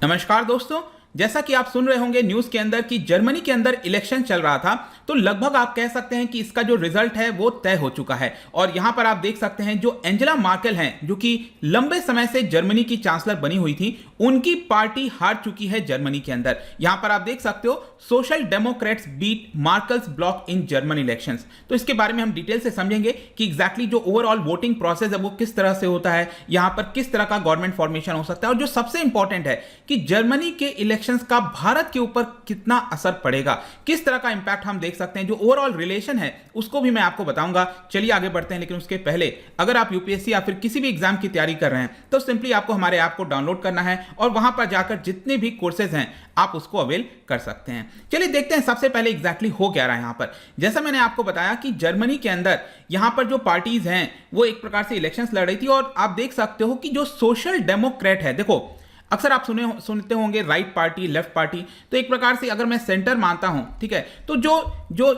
नमस्कार दोस्तों, जैसा कि आप सुन रहे होंगे न्यूज के अंदर कि जर्मनी के अंदर इलेक्शन चल रहा था, तो लगभग आप कह सकते हैं कि इसका जो रिजल्ट है वो तय हो चुका है। और यहां पर आप देख सकते हैं जो एंजेला मार्केल हैं, जो कि लंबे समय से जर्मनी की चांसलर बनी हुई थी, उनकी पार्टी हार चुकी है जर्मनी के अंदर। यहां पर आप देख सकते हो social democrats beat Merkel's bloc in German elections. तो इसके बारे में हम डिटेल से समझेंगे कि एग्जैक्टली जो ओवरऑल वोटिंग प्रोसेस है वो किस तरह से होता है, यहां पर किस तरह का गवर्नमेंट फॉर्मेशन हो सकता है, और जो सबसे इंपॉर्टेंट है कि जर्मनी के इलेक्शंस का भारत के ऊपर कितना असर पड़ेगा, किस तरह का इंपैक्ट हम देख सकते हैं। जो ओवरऑल रिलेशन है उसको भी मैं आपको बताऊंगा। चलिए आगे बढ़ते हैं, लेकिन उसके पहले अगर आप यूपीएससी या फिर किसी भी एग्जाम की तैयारी कर रहे हैं तो सिंपली आपको हमारे ऐप को डाउनलोड करना है और वहां पर जाकर जितने भी कोर्सेज हैं आप उसको अवेल कर सकते हैं। चलिए देखते हैं सबसे पहले एग्जैक्टली हो क्या रहा है। यहां पर जैसा मैंने आपको बताया कि जर्मनी के अंदर यहां पर जो पार्टीज हैं वो एक प्रकार से इलेक्शंस लड़ रही थी, और आप देख सकते हो कि जो सोशल डेमोक्रेट है, देखो अक्सर आप सुनते होंगे राइट पार्टी लेफ्ट पार्टी, तो एक प्रकार से अगर मैं सेंटर मानता हूं, ठीक है, तो जो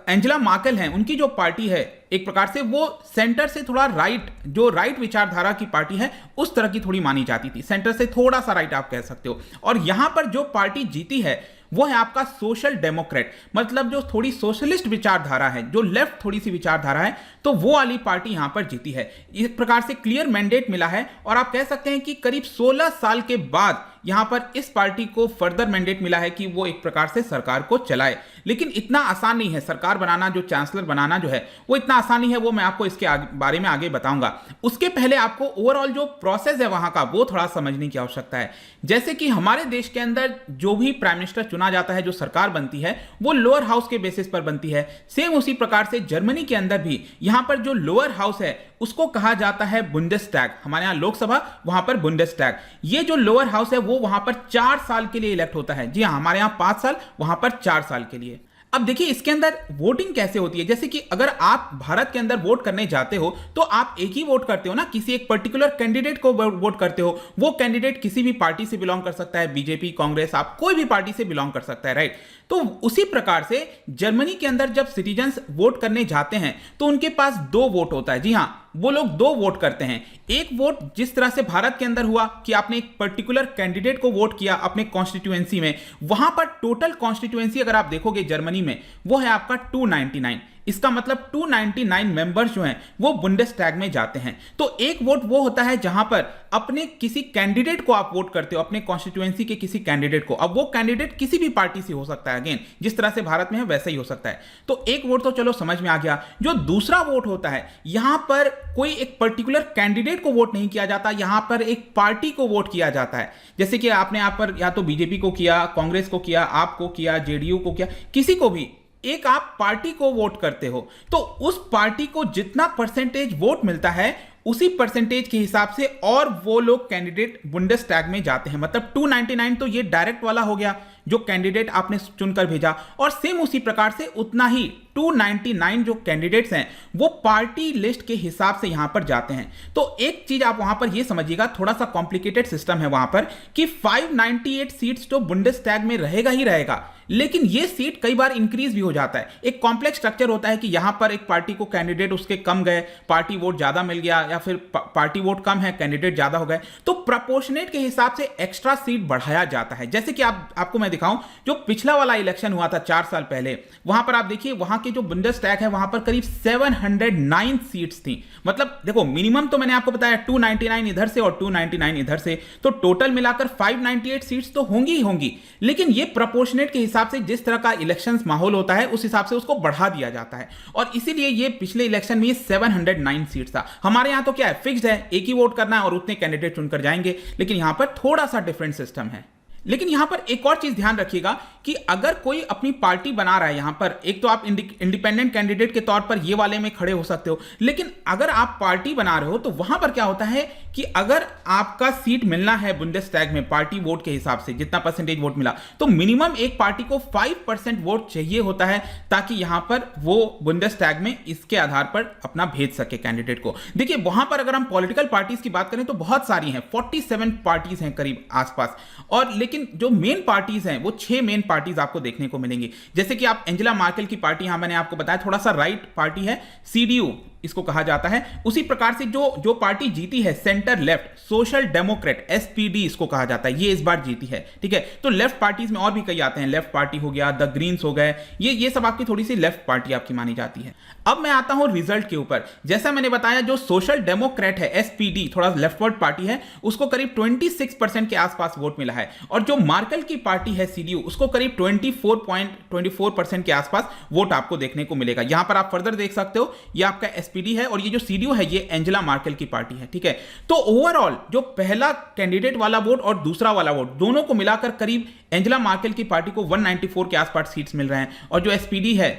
एंजेला मार्केल हैं उनकी जो पार्टी है एक प्रकार से वो सेंटर से थोड़ा राइट, जो राइट विचारधारा की पार्टी है उस तरह की थोड़ी मानी जाती थी, सेंटर से थोड़ा सा राइट आप कह सकते हो। और यहां पर जो पार्टी जीती है वो है आपका सोशल डेमोक्रेट, मतलब जो थोड़ी सोशलिस्ट विचारधारा है, जो लेफ्ट थोड़ी सी विचारधारा है, तो वो वाली पार्टी यहां पर जीती है। इस प्रकार से क्लियर मैंडेट मिला है, और आप कह सकते हैं कि करीब 16 साल के बाद यहां पर इस पार्टी को फर्दर मैंडेट मिला है कि वो एक प्रकार से सरकार को चलाए। लेकिन इतना आसान नहीं है सरकार बनाना, जो चांसलर बनाना जो है वो इतना आसान नहीं है, वो मैं आपको इसके बारे में आगे बताऊंगा। उसके पहले आपको ओवरऑल जो प्रोसेस है वहां का वो थोड़ा समझने की आवश्यकता है। जैसे कि हमारे देश के अंदर जो भी प्राइम मिनिस्टर चुना जाता है, जो सरकार बनती है वो लोअर हाउस के बेसिस पर बनती है। सेम उसी प्रकार से जर्मनी के अंदर भी यहां पर जो लोअर हाउस है उसको कहा जाता है बुंडेसटैग। हमारे यहां लोकसभा, वहां पर बुंडेसटैग। ये जो लोअर हाउस है वो वहां पर 4 साल के लिए इलेक्ट होता है। जी हां, हमारे यहां 5 साल, वहां पर 4 साल के लिए। अब देखिए इसके अंदर वोटिंग कैसे होती है। जैसे कि अगर आप भारत के अंदर वोट करने जाते हो तो आप एक ही वोट करते हो ना, किसी एक पर्टिकुलर कैंडिडेट को वोट करते हो। वो कैंडिडेट किसी भी पार्टी से बिलोंग कर सकता है, बीजेपी, कांग्रेस, आप कोई भी पार्टी से बिलोंग कर सकता है, राइट। तो उसी प्रकार से जर्मनी के अंदर जब सिटीजन्स वोट करने जाते हैं तो उनके पास 2 वोट होता है। जी हां, वो लोग 2 वोट करते हैं। एक वोट जिस तरह से भारत के अंदर हुआ कि आपने एक पर्टिकुलर कैंडिडेट को वोट किया अपने कॉन्स्टिट्यूएंसी में, वहां पर टोटल कॉन्स्टिट्यूएंसी अगर आप देखोगे जर्मनी में वो है आपका 299। इसका मतलब 299 मेंबर्स जो हैं वो बुंडेसटैग में जाते हैं। तो एक वोट वो होता है जहां पर अपने किसी कैंडिडेट को आप वोट करते हो, अपने कॉन्स्टिट्यूएंसी के किसी कैंडिडेट को। अब वो कैंडिडेट किसी भी पार्टी से हो सकता है, अगेन जिस तरह से भारत में है वैसा ही हो सकता है। तो एक वोट तो चलो समझ में आ गया। जो दूसरा वोट होता है, यहां पर कोई एक पर्टिकुलर कैंडिडेट को वोट नहीं किया जाता, यहां पर एक पार्टी को वोट किया जाता है। जैसे कि आपने यहां पर या तो बीजेपी को किया, कांग्रेस को किया, आपको किया, जेडीयू को किया, किसी को भी एक आप पार्टी को वोट करते हो, तो उस पार्टी को जितना परसेंटेज वोट मिलता है उसी परसेंटेज के हिसाब से और वो लोग कैंडिडेट बुंडेसटैग में जाते हैं। मतलब 299 तो ये डायरेक्ट वाला हो गया जो कैंडिडेट आपने चुनकर भेजा, और सेम उसी प्रकार से उतना ही 299 जो कैंडिडेट्स हैं वो पार्टी लिस्ट के हिसाब से यहां पर जाते हैं। तो एक चीज आप वहां पर ये समझिएगा, थोड़ा सा कॉम्प्लिकेटेड सिस्टम है वहां पर, कि 598 सीट्स तो बुंडेसटैग में रहेगा ही रहेगा, लेकिन ये सीट कई बार इंक्रीज भी हो जाता है। एक कॉम्प्लेक्स स्ट्रक्चर होता है कि यहां पर एक पार्टी को कैंडिडेट उसके कम गए, पार्टी वोट ज्यादा मिल गया, या फिर पार्टी वोट कम है, कैंडिडेट ज्यादा हो गए, तो प्रोपोर्शनेट के हिसाब से एक्स्ट्रा सीट बढ़ाया जाता है। जैसे कि आपको मैं दिखाऊं, जो पिछला वाला इलेक्शन हुआ था 4 साल पहले, वहां पर आप देखिए वहां के जो बुंडेसटैग है वहां पर करीब 709 सीट्स थी। मतलब देखो मिनिमम तो मैंने आपको बताया 299 इधर से और 299 इधर से, तो टोटल मिलाकर 598 सीट्स तो होंगी ही होंगी। लेकिन ये प्रोपोर्शनेट के हिसाब से जिस तरह का इलेक्शंस माहौल होता है उस हिसाब से उसको बढ़ा दिया जाता है, और इसीलिए ये पिछले इलेक्शन में 709 सीट्स था। हमारे यहां तो क्या है, फिक्स्ड है, एक ही वोट करना है और उतने कैंडिडेट चुनकर जाएंगे, लेकिन यहां पर थोड़ा सा डिफरेंट सिस्टम है। लेकिन यहां पर एक और चीज ध्यान रखिएगा कि अगर कोई अपनी पार्टी बना रहा है, यहां पर एक तो आप इंडिपेंडेंट कैंडिडेट के तौर पर ये वाले में खड़े हो सकते हो, लेकिन अगर आप पार्टी बना रहे हो तो वहां पर क्या होता है कि अगर आपका सीट मिलना है बुंडेसटैग में पार्टी वोट के हिसाब से, जितना परसेंटेज वोट मिला, तो मिनिमम एक पार्टी को 5% वोट चाहिए होता है ताकि यहां पर वो बुंडेसटैग में इसके आधार पर अपना भेज सके कैंडिडेट को। देखिए वहां पर अगर हम पॉलिटिकल पार्टीज की बात करें तो बहुत सारी हैं, 47 पार्टीज हैं करीब आसपास, और लेकिन जो मेन पार्टीज हैं वो 6 मेन पार्टीज आपको देखने को मिलेंगी। जैसे कि आप एंजेला मार्केल की पार्टी, यहां मैंने आपको बताया थोड़ा सा राइट पार्टी है, सीडीयू, इसको कहा जाता है। उसी प्रकार से जो पार्टी जीती है centre left, social Democrat, SPD इसको कहा जाता है, ये इस बार जीती है, ठीक है। तो लेफ्ट पार्टीज में और भी कई आते हैं, लेफ्ट पार्टी हो गया, द ग्रीन्स हो गए, ये सब आपकी थोड़ी सी लेफ्ट पार्टी आपकी मानी जाती है। अब मैं आता हूं रिजल्ट के ऊपर। जैसा मैंने बताया, जो सोशल डेमोक्रेट है, एसपीडी, थोड़ा लेफ्टवर्ड पार्टी है, उसको करीब 26% के आसपास वोट मिला है। और जो मार्केल की पार्टी है सीडीयू, उसको करीब 24.24% के आसपास वोट आपको देखने को मिलेगा। यहां पर आप फर्दर देख सकते हो, ये आपका एसपीडी है और ये जो सीडीयू है ये एंजेला मार्केल की पार्टी है, ठीक है। तो ओवरऑल जो पहला कैंडिडेट वाला वोट और दूसरा वाला वोट दोनों को मिलाकर करीब एंजेला मार्केल की पार्टी को 194 के आसपास सीट्स मिल रहे हैं और जो एसपीडी है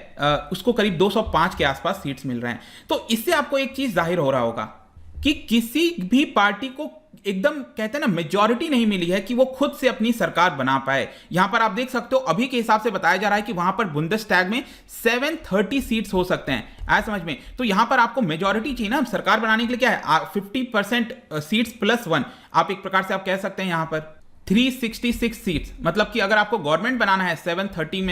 उसको करीब 205 के आसपास सीट्स मिल रहे हैं। तो इससे आपको एक चीज जाहिर हो रहा होगा कि किसी भी पार्टी को एकदम कहते हैं ना मेजॉरिटी नहीं मिली है कि वो खुद से अपनी सरकार बना पाए। यहां पर आप देख सकते हो अभी के हिसाब से बताया जा रहा है कि वहां पर बुंदेसटैग में 730 सीट्स हो सकते हैं, आया समझ में। तो यहां पर आपको मेजॉरिटी चाहिए ना सरकार बनाने के लिए, क्या है 50% सीट्स +1, आप एक प्रकार से आप कह सकते हैं यहां पर 366 सीट्स, मतलब कि अगर आपको गवर्नमेंट बनाना है 730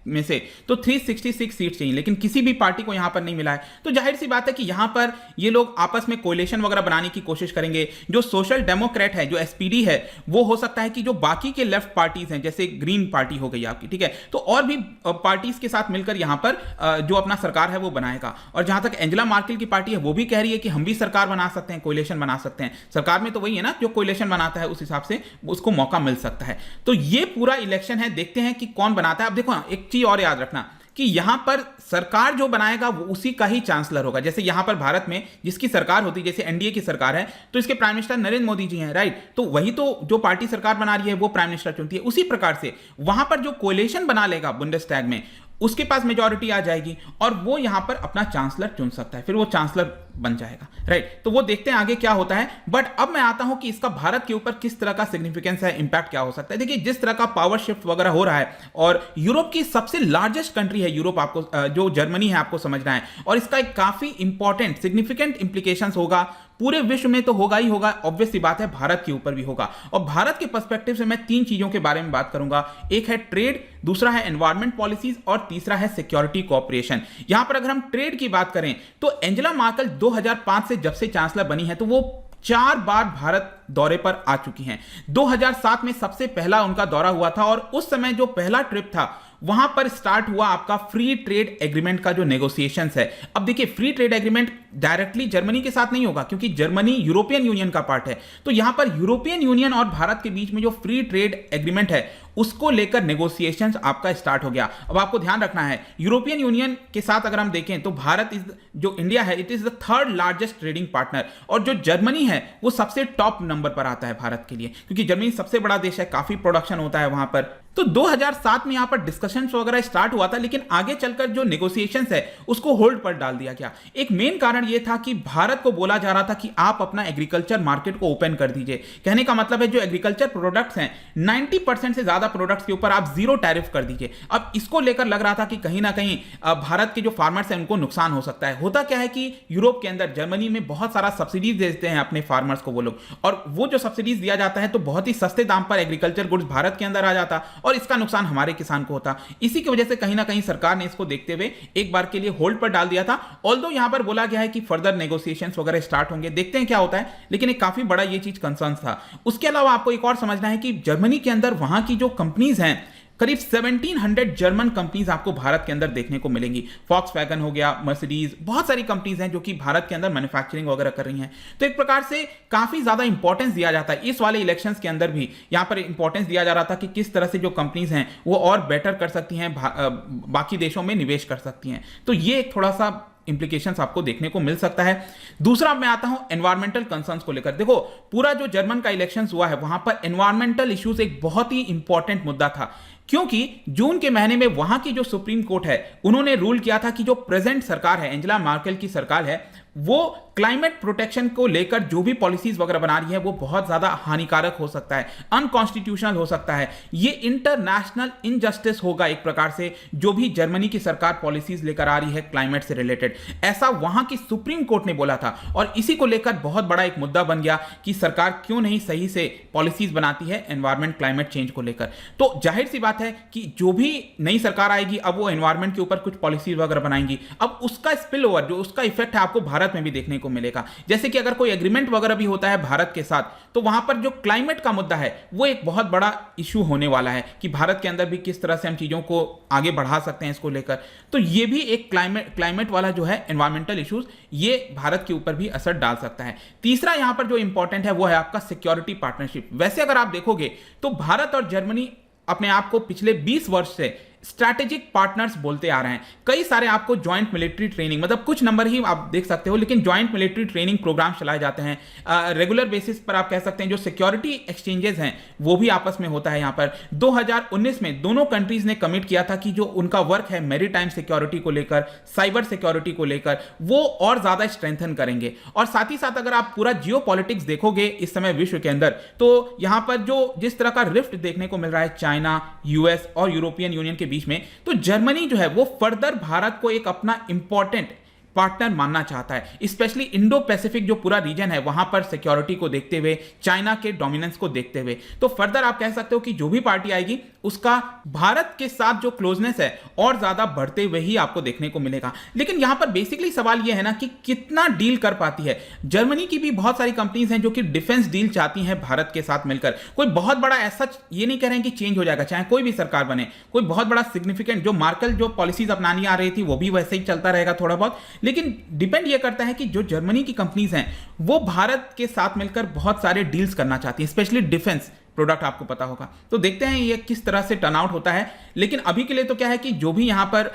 में से तो 366 सीट चाहिए, लेकिन किसी भी पार्टी को यहां पर नहीं मिला है। तो जाहिर सी बात है कि यहां पर ये लोग आपस में कोलिशन वगैरह बनाने की कोशिश करेंगे। जो सोशल डेमोक्रेट है, जो एसपीडी है, वो हो सकता है कि जो बाकी के लेफ्ट पार्टीज हैं, जैसे ग्रीन पार्टी हो गई आपकी, ठीक है, तो और भी पार्टीज के साथ मिलकर यहां पर जो अपना सरकार है वो बनाएगा। और जहां तक एंजेला मार्केल की पार्टी है, वो भी कह रही है कि हम भी सरकार बना सकते हैं, कोलिशन बना सकते हैं। सरकार में तो वही है ना, जो कोलिशन बनाता है उस हिसाब से उसको मौका मिल सकता है। तो ये पूरा इलेक्शन है, देखते हैं कि कौन बनाता है। अब देखो एक चीज और याद रखना कि यहां पर सरकार जो बनाएगा वो उसी का ही चांसलर होगा। जैसे यहां पर भारत में जिसकी सरकार होती है, जैसे एनडीए की सरकार है, तो इसके प्राइम मिनिस्टर नरेंद्र मोदी जी हैं, राइट। तो वही तो जो पार्टी सरकार बना रही है वो प्राइम मिनिस्टर चुनती है। उसी प्रकार से वहां पर जो कोलिशन बना लेगा बुंदेसटैग में, उसके पास मेजॉरिटी आ जाएगी और वो यहां पर अपना चांसलर चुन सकता है, फिर वो चांसलर बन जाएगा, राइट। तो वो देखते हैं आगे क्या होता है। बट अब मैं आता हूं कि इसका भारत के ऊपर किस तरह का सिग्निफिकेंस है, इंपैक्ट क्या हो सकता है। देखिए जिस तरह का पावर शिफ्ट वगैरह हो रहा है, और यूरोप की सबसे लार्जेस्ट कंट्री है यूरोप, आपको जो जर्मनी है आपको समझना है, और इसका एक काफी इंपॉर्टेंट सिग्निफिकेंट इंप्लीकेशंस होगा, पूरे विश्व में तो होगा ही होगा, ऑब्वियस सी बात है भारत के ऊपर भी होगा। और भारत के पर्सपेक्टिव से मैं 3 चीजों के बारे में बात करूंगा। एक है ट्रेड, दूसरा है एनवायरमेंट पॉलिसीज और तीसरा है सिक्योरिटी कोऑपरेशन। यहां पर अगर हम ट्रेड की बात करें तो एंजेला मार्केल 2005 से जब से चांसलर बनी है तो वो 4 बार भारत दौरे पर आ चुकी हैं। 2007 में सबसे पहला उनका दौरा हुआ था और उस समय जो पहला ट्रिप था वहां पर स्टार्ट हुआ आपका फ्री ट्रेड एग्रीमेंट का जो नेगोशिएशंस है। अब देखिए free trade agreement directly Germany के साथ नहीं होगा क्योंकि जर्मनी यूरोपियन यूनियन का पार्ट है। तो यहां पर यूरोपियन यूनियन और भारत के बीच में जो फ्री ट्रेड एग्रीमेंट है उसको लेकर नेगोशिएशंस आपका स्टार्ट हो गया। अब आपको ध्यान रखना है यूरोपियन यूनियन के साथ अगर हम देखें तो भारत जो इंडिया है it is the 3rd largest trading partner, और जो जर्मनी है वो सबसे टॉप नंबर पर आता है भारत के लिए, क्योंकि जर्मनी सबसे बड़ा देश है, काफी प्रोडक्शन होता है वहां पर। तो 2007 में यहां पर डिस्कशंस वगैरह स्टार्ट हुआ था, लेकिन आगे चलकर जो नेगोशिएशंस है उसको होल्ड पर डाल दिया गया। एक मेन कारण यह था कि भारत को बोला जा रहा था कि आप अपना एग्रीकल्चर मार्केट को ओपन कर दीजिए। कहने का मतलब है जो एग्रीकल्चर प्रोडक्ट्स हैं 90% से ज्यादा प्रोडक्ट्स के ऊपर आप 0 टैरिफ कर दीजिए। अब इसको लेकर लग रहा था कि कहीं ना कहीं भारत के जो फार्मर्स हैं उनको नुकसान हो सकता है। होता क्या है कि यूरोप के अंदर जर्मनी में बहुत सारा सब्सिडीज देते हैं अपने फार्मर्स को वो लोग, और वो जो सब्सिडीज दिया जाता है तो बहुत ही सस्ते दाम पर एग्रीकल्चर गुड्स भारत के अंदर आ जाता और इसका नुकसान हमारे किसान को होता। इसी की वजह से कहीं ना कहीं सरकार ने इसको देखते हुए एक बार के लिए होल्ड पर डाल दिया था। ऑल्दो यहां पर बोला गया है कि फर्दर नेगोशिएशंस वगैरह स्टार्ट होंगे, देखते हैं क्या होता है, लेकिन एक काफी बड़ा ये चीज कंसर्न था। उसके अलावा आपको एक और समझना है कि जर्मनी के अंदर वहां की जो कंपनीज हैं करीब 1700 जर्मन कंपनीज आपको भारत के अंदर देखने को मिलेंगी। फॉक्सवैगन हो गया, मर्सिडीज, बहुत सारी कंपनीज हैं जो कि भारत के अंदर मैन्युफैक्चरिंग वगैरह कर रही हैं। तो एक प्रकार से काफी ज्यादा इंपॉर्टेंस दिया जाता है। इस वाले इलेक्शंस के अंदर भी यहां पर इंपॉर्टेंस दिया जा रहा था कि किस तरह से जो कंपनीज हैं वो और बेटर कर सकती हैं, बाकी देशों में निवेश कर सकती हैं। तो ये एक थोड़ा सा इंप्लीकेशंस आपको देखने को मिल सकता है। दूसरा मैं आता हूं एनवायरमेंटल कंसर्न्स को लेकर। देखो पूरा जो जर्मन का इलेक्शंस हुआ है वहां पर एनवायरमेंटल इश्यूज एक बहुत ही इंपॉर्टेंट मुद्दा था, क्योंकि जून के महीने में वहां की जो सुप्रीम कोर्ट है उन्होंने रूल किया था कि जो प्रेजेंट सरकार है, एंजेला मार्केल की सरकार है, वो क्लाइमेट प्रोटेक्शन को लेकर जो भी पॉलिसीज वगैरह बना रही है वो बहुत ज्यादा हानिकारक हो सकता है, अनकॉन्स्टिट्यूशनल हो सकता है। ये इंटरनेशनल इनजस्टिस होगा एक प्रकार से, जो भी जर्मनी की सरकार पॉलिसीज लेकर आ रही है क्लाइमेट से रिलेटेड, ऐसा वहां की सुप्रीम कोर्ट ने बोला था। और इसी को लेकर बहुत बड़ा एक मुद्दा बन गया कि सरकार क्यों नहीं सही से पॉलिसीज बनाती है एनवायरमेंट क्लाइमेट चेंज को लेकर। तो जाहिर सी बात है कि जो भी नई सरकार आएगी अब वो एनवायरमेंट के ऊपर कुछ पॉलिसीज वगैरह बनाएंगी। अब उसका स्पिल ओवर, जो उसका इफेक्ट है आपको भारत भारत में भी देखने को मिलेगा। जैसे कि अगर कोई एग्रीमेंट वगैरह भी होता है भारत के साथ, तो वहां पर जो क्लाइमेट का मुद्दा है वो एक बहुत बड़ा इशू होने वाला है कि भारत के अंदर भी किस तरह से हम चीजों को आगे बढ़ा सकते हैं इसको लेकर। तो ये भी एक क्लाइमेट वाला जो है एनवायरमेंटल इश्यूज, ये भारत के ऊपर भी असर डाल सकता है। तीसरा यहां पर जो इंपॉर्टेंट है वो है आपका सिक्योरिटी पार्टनरशिप। वैसे अगर आप देखोगे तो भारत और जर्मनी अपने आप को पिछले 20 वर्ष से स्ट्रैटेजिक पार्टनर्स बोलते आ रहे हैं। कई सारे आपको जॉइंट मिलिट्री ट्रेनिंग, मतलब कुछ नंबर ही आप देख सकते हो, लेकिन जॉइंट मिलिट्री ट्रेनिंग प्रोग्राम चलाए जाते हैं रेगुलर बेसिस पर। आप कह सकते हैं जो सिक्योरिटी एक्सचेंजेस हैं वो भी आपस में होता है। यहां पर 2019 में दोनों कंट्रीज ने कमिट किया था कि जो उनका वर्क है मैरीटाइम सिक्योरिटी को लेकर, साइबर सिक्योरिटी को लेकर, वो और ज्यादा स्ट्रेंथन करेंगे। और साथ ही साथ अगर आप पूरा जियो पॉलिटिक्स देखोगे इस समय विश्व के अंदर, तो यहां पर जो जिस तरह का रिफ्ट देखने को मिल रहा है चाइना, यूएस और यूरोपियन यूनियन के बीच में, तो जर्मनी जो है वो फर्दर भारत को एक अपना इंपॉर्टेंट पार्टनर मानना चाहता है। स्पेशली इंडो पैसिफिक जो पूरा रीजन है वहां पर सिक्योरिटी को देखते हुए, चाइना के डोमिनेंस को देखते हुए। तो फर्दर आप कह सकते हो कि जो भी पार्टी आएगी उसका भारत के साथ जो क्लोजनेस है और ज्यादा बढ़ते हुए ही आपको देखने को मिलेगा। लेकिन यहां पर बेसिकली सवाल यह है ना कि कितना डील कर पाती है जर्मनी। की भी बहुत सारी कंपनीज हैं जो कि डिफेंस डील चाहती हैं भारत के साथ मिलकर। कोई बहुत बड़ा ऐसा ये नहीं कह रहे हैं कि चेंज हो जाएगा, चाहे कोई भी सरकार बने, कोई बहुत बड़ा सिग्निफिकेंट जो मार्केल जो पॉलिसीज अपनानी आ रही थी वो भी वैसे ही चलता रहेगा थोड़ा बहुत। लेकिन डिपेंड ये करता है कि जो जर्मनी की कंपनीज हैं वो भारत के साथ मिलकर बहुत सारे डील्स करना चाहती हैं, स्पेशली डिफेंस प्रोडक्ट, आपको पता होगा। तो देखते हैं ये किस तरह से टर्न आउट होता है। लेकिन अभी के लिए तो क्या है कि जो भी यहां पर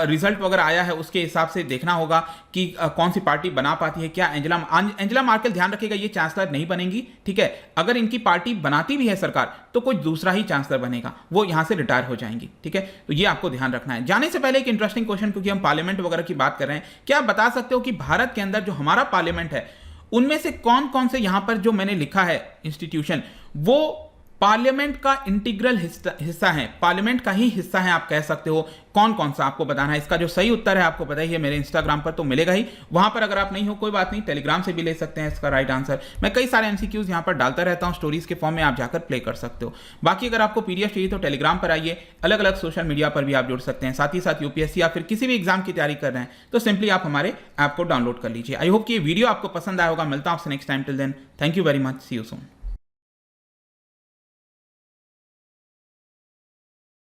रिजल्ट वगैरह आया है उसके हिसाब से देखना होगा कि कौन सी पार्टी बना पाती है। क्या एंजेला मार्केल, ध्यान रखिएगा, ये चांसलर नहीं बनेंगी, ठीक है। अगर इनकी पार्टी बनाती भी है सरकार तो कोई दूसरा ही चांसलर बनेगा, वो यहां से रिटायर हो जाएंगी, ठीक है। तो ये आपको ध्यान रखना है। जाने से पहले एक इंटरेस्टिंग क्वेश्चन, क्योंकि हम पार्लियामेंट वगैरह की बात कर रहे हैं, क्या आप बता सकते हो कि भारत के अंदर जो हमारा पार्लियामेंट है उनमें से कौन कौन से यहां पर जो मैंने लिखा है इंस्टीट्यूशन, वो पार्लियामेंट का इंटीग्रल हिस्सा है, पार्लियामेंट का ही हिस्सा है, आप कह सकते हो। कौन कौन सा आपको बताना है। इसका जो सही उत्तर है आपको पता ही है, मेरे इंस्टाग्राम पर तो मिलेगा ही। वहां पर अगर आप नहीं हो कोई बात नहीं, टेलीग्राम से भी ले सकते हैं इसका राइट आंसर। मैं कई सारे एमसीक्यूज यहां पर डालता रहता हूं स्टोरीज के फॉर्म में, आप जाकर प्ले कर सकते हो। बाकी अगर आपको पीडीएफ चाहिए तो टेलीग्राम पर आइए, अलग अलग सोशल मीडिया पर भी आप जुड़ सकते हैं। साथ ही साथ यूपीएससी या फिर किसी भी एग्जाम की तैयारी कर रहे हैं तो सिंपली आप हमारे ऐप को डाउनलोड कर लीजिए। आई होप कि ये वीडियो आपको पसंद आया होगा। मिलता हूं आपसे next time. Till then, thank you very much, see you soon.